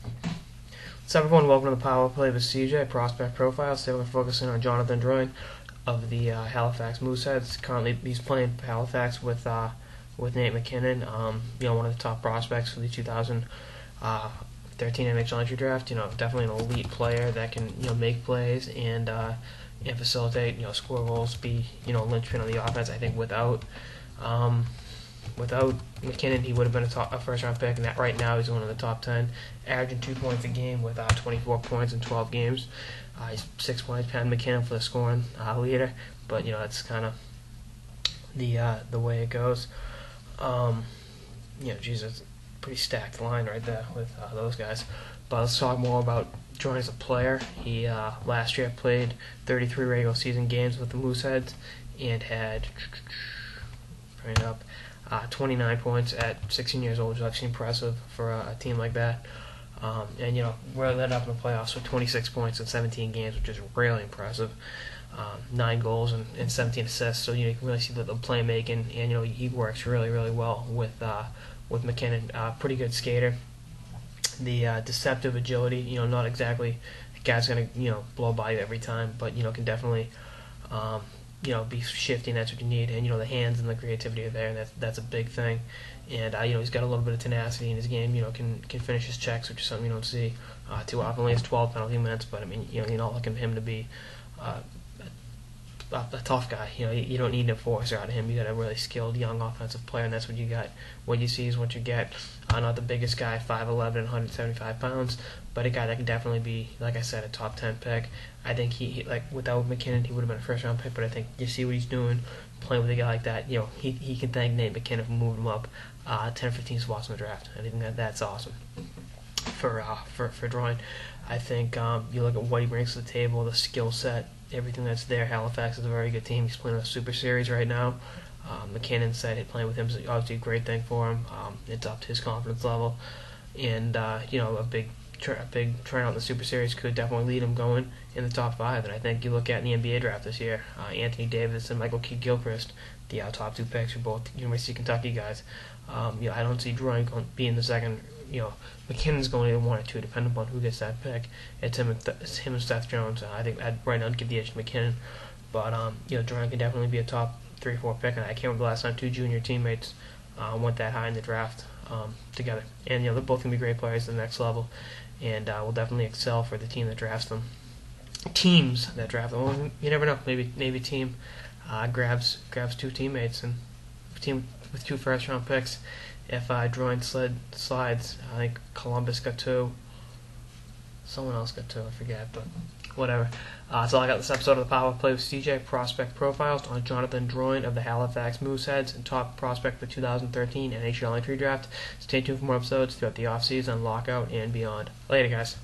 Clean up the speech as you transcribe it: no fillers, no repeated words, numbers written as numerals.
What's up, everyone? Welcome to the Power Play with CJ Prospect Profile. Today we're focusing on Jonathan Drouin of the Halifax Mooseheads. Currently, he's playing Halifax with Nate McKinnon. One of the top prospects for the 2013 NHL entry draft. Definitely an elite player that can make plays and facilitate, score goals, be linchpin on the offense. I think without McKinnon, he would have been a first-round pick, and that right now he's one of the top 10, averaging 2 points a game with 24 points in 12 games. He's 6 points behind McKinnon for the scoring leader, but that's kind of the way it goes. Jesus, pretty stacked line right there with those guys. But let's talk more about Drouin as a player. He last year played 33 regular season games with the Mooseheads and had 29 points at 16 years old, which is actually impressive for a team like that. We're led up in the playoffs with 26 points in 17 games, which is really impressive. 9 goals and 17 assists, so you can really see the playmaking, and he works really, really well with McKinnon. Pretty good skater. The deceptive agility, not exactly a guy's going to blow by you every time, but can definitely be shifty, and that's what you need. And the hands and the creativity are there, and that's a big thing. And he's got a little bit of tenacity in his game. Can finish his checks, which is something you don't see too often. He has 12 penalty minutes, but you're not looking for him to be a tough guy. You don't need an enforcer out of him. You got a really skilled young offensive player, and that's what you got. What you see is what you get. Not the biggest guy, 5'11", 175 pounds, but a guy that can definitely be, like I said, a top 10 pick. I think he without McKinnon, he would have been a first round pick. But I think you see what he's doing, playing with a guy like that. He can thank Nate McKinnon for moving him up 10, 15 spots in the draft. I think that's awesome for Drouin. I think you look at what he brings to the table, the skill set, everything that's there. Halifax is a very good team. He's playing a Super Series right now. McKinnon said playing with him is obviously a great thing for him. It's up to his confidence level, and a big turnout in the Super Series could definitely lead him going in the top 5. And I think you look at in the NBA draft this year, Anthony Davis and Michael Kidd-Gilchrist, the top 2 picks for both University of Kentucky guys. I don't see Drouin being the second. McKinnon's going either 1 or 2, depending upon who gets that pick. It's him and Seth Jones. I think right now I'd give the edge to McKinnon, but Drouin can definitely be a top 3 or 4 pick. And I can't remember the last time 2 junior teammates went that high in the draft together. And they're both gonna be great players at the next level, and will definitely excel for the team that drafts them. Teams that draft them, well, you never know. Maybe team grabs 2 teammates, and a team with 2 first-round picks. If Drouin slides, I think Columbus got 2. Someone else got 2, I forget, but whatever. That's all I got this episode of the Power Play with CJ Prospect Profiles on Jonathan Drouin of the Halifax Mooseheads and top prospect for the 2013 NHL entry draft. Stay tuned for more episodes throughout the offseason, lockout, and beyond. Later, guys.